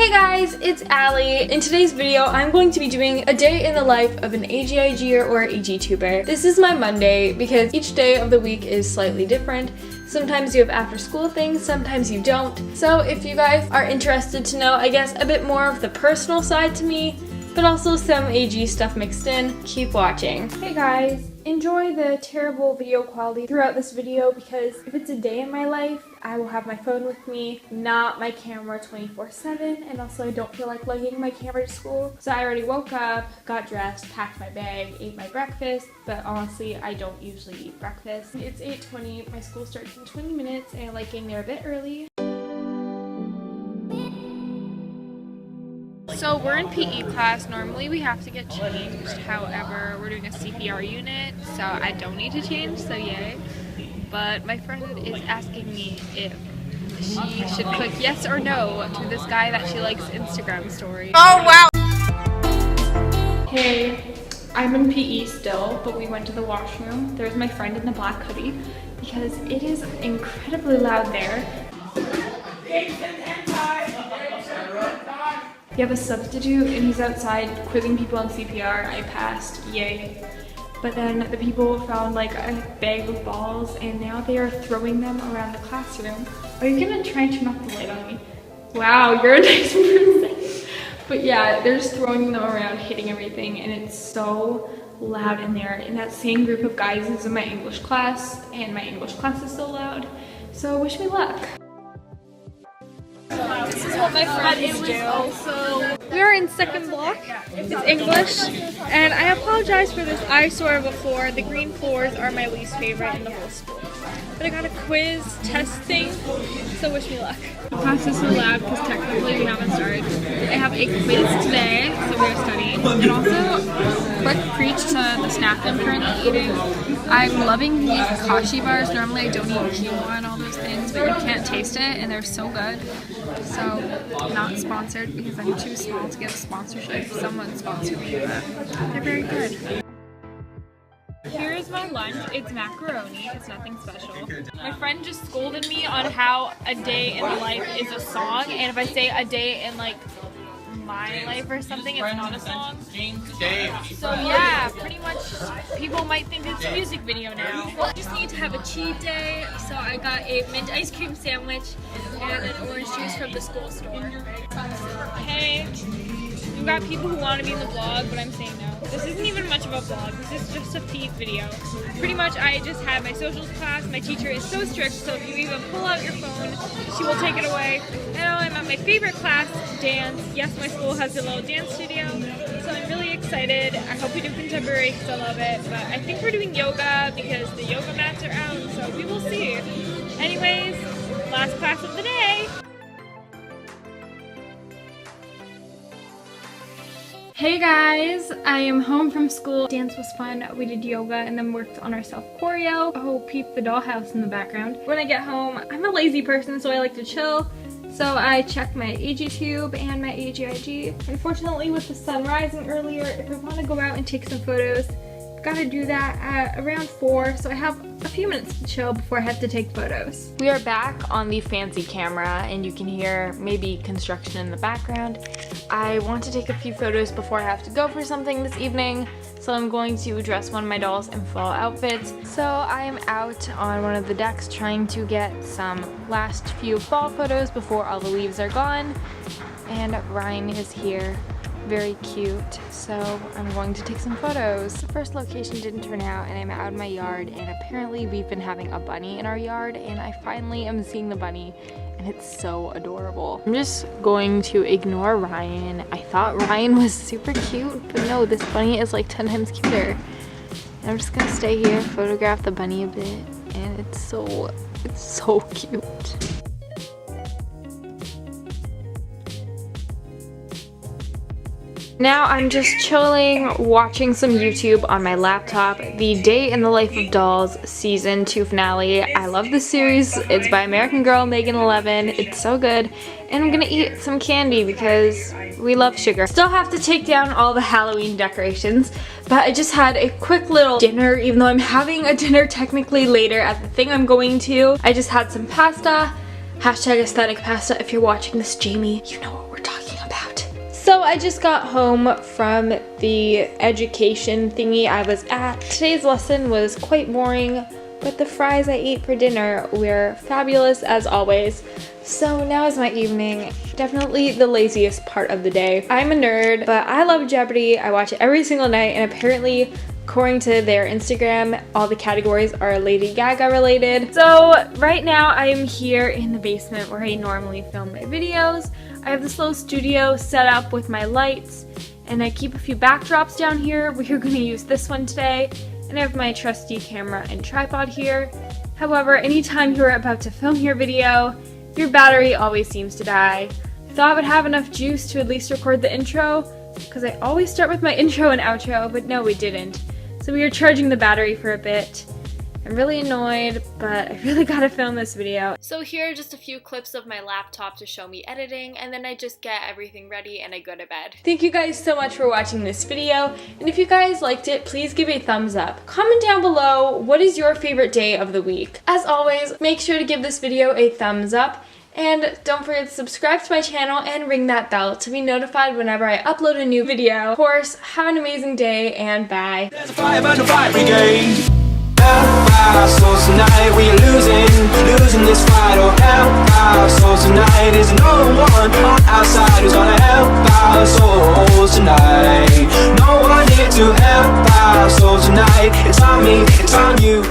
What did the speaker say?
Hey guys, it's Allie. In today's video, I'm going to be doing a day in the life of an AGIGer or AGtuber. This is my Monday because each day of the week is slightly different. Sometimes you have after school things, sometimes you don't. So if you guys are interested to know, I guess, a bit more of the personal side to me, but also some AG stuff mixed in, keep watching. Hey guys, enjoy the terrible video quality throughout this video because if it's a day in my life, I will have my phone with me, not my camera 24/7, and also I don't feel like lugging my camera to school. So I already woke up, got dressed, packed my bag, ate my breakfast, but honestly, I don't usually eat breakfast. It's 8:20, my school starts in 20 minutes, and I like getting there a bit early. So we're in PE class. Normally we have to get changed. However, we're doing a CPR unit, so I don't need to change, so yay. But my friend is asking me if she should click yes or no to this guy that she likes Instagram story. Oh wow! Hey, I'm in PE still, but we went to the washroom. There's my friend in the black hoodie because it is incredibly loud there. We have a substitute and he's outside quizzing people on CPR. I passed, yay. But then the people found like a bag of balls and now they are throwing them around the classroom. Are you gonna try and turn off the light on me? Wow, you're a nice person. But yeah, they're just throwing them around, hitting everything, and it's so loud in there. And that same group of guys is in my English class, and my English class is so loud. So wish me luck. This is what my friends do. We are in second block. It's English, and I apologize for this eyesore of a floor. The green floors are my least favorite in the whole school. But I got a quiz test thing, so wish me luck. The class is so loud because technically we haven't started. I have a quiz today, so we're studying. And also, quick preach to the snack I'm currently eating. I'm loving these kashi bars. Normally I don't eat quinoa and all those things, but you can't taste it and they're so good. So, not sponsored because I'm too small to get a sponsorship. Someone sponsored me, but they're very good. Here is my lunch. It's macaroni. It's nothing special. My friend just scolded me on how a day in the life is a song, and if I say a day in like my life or something, it's not a song. So yeah, pretty much people might think it's a music video now. I just need to have a cheat day, so I got a mint ice cream sandwich and an orange juice from the school store. Hey, we've got people who want to be in the vlog, but I'm saying no. This isn't even much of a vlog, this is just a feed video. Pretty much I just had my socials class. My teacher is so strict, so if you even pull out your phone, she will take it away. Now I'm at my favorite class, dance. Yes, my school has a little dance studio, so I'm really excited. I hope we do contemporary because I love it, but I think we're doing yoga because the yoga mats are out, so we will see. Anyways, last class of the day. Hey guys, I am home from school. Dance was fun. We did yoga and then worked on our self choreo. Oh, peep the dollhouse in the background. When I get home, I'm a lazy person, so I like to chill. So I check my AGTube and my AGIG. Unfortunately, with the sun rising earlier, if I want to go out and take some photos, gotta do that at around 4, so I have a few minutes to chill before I have to take photos. We are back on the fancy camera and you can hear maybe construction in the background. I want to take a few photos before I have to go for something this evening, so I'm going to dress one of my dolls in fall outfits. So I am out on one of the decks trying to get some last few fall photos before all the leaves are gone, and Ryan is here. Very cute, so I'm going to take some photos. The first location didn't turn out and I'm out in my yard, and apparently we've been having a bunny in our yard and I finally am seeing the bunny and it's so adorable. I'm just going to ignore Ryan. I thought Ryan was super cute, but no, this bunny is like 10 times cuter. And I'm just gonna stay here, photograph the bunny a bit, and it's so cute. Now I'm just chilling, watching some YouTube on my laptop. The Day in the Life of Dolls Season 2 finale. I love this series. It's by American girl Megan 11. It's so good. And I'm gonna eat some candy because we love sugar. Still have to take down all the Halloween decorations, but I just had a quick little dinner, even though I'm having a dinner technically later at the thing I'm going to. I just had some pasta. Hashtag aesthetic pasta. If you're watching this, Jamie, you know what we're talking So I just got home from the education thingy I was at. Today's lesson was quite boring, but the fries I ate for dinner were fabulous as always. So now is my evening. Definitely the laziest part of the day. I'm a nerd, but I love Jeopardy. I watch it every single night, and apparently, according to their Instagram, all the categories are Lady Gaga related. So right now I am here in the basement where I normally film my videos. I have this little studio set up with my lights, and I keep a few backdrops down here. We're going to use this one today, and I have my trusty camera and tripod here. However, anytime you're about to film your video, your battery always seems to die. I thought I would have enough juice to at least record the intro, because I always start with my intro and outro, but no, we didn't. So we were charging the battery for a bit. I'm really annoyed, but I really gotta film this video. So here are just a few clips of my laptop to show me editing, and then I just get everything ready and I go to bed. Thank you guys so much for watching this video, and if you guys liked it, please give a thumbs up. Comment down below, what is your favorite day of the week? As always, make sure to give this video a thumbs up, and don't forget to subscribe to my channel and ring that bell to be notified whenever I upload a new video. Of course, have an amazing day, and bye. There's a fire burn the fire brigade. So tonight we are losing this fight. Oh help our souls tonight. There's no one on our side who's gonna help our souls tonight. No one here to help our souls tonight. It's on me, it's on you.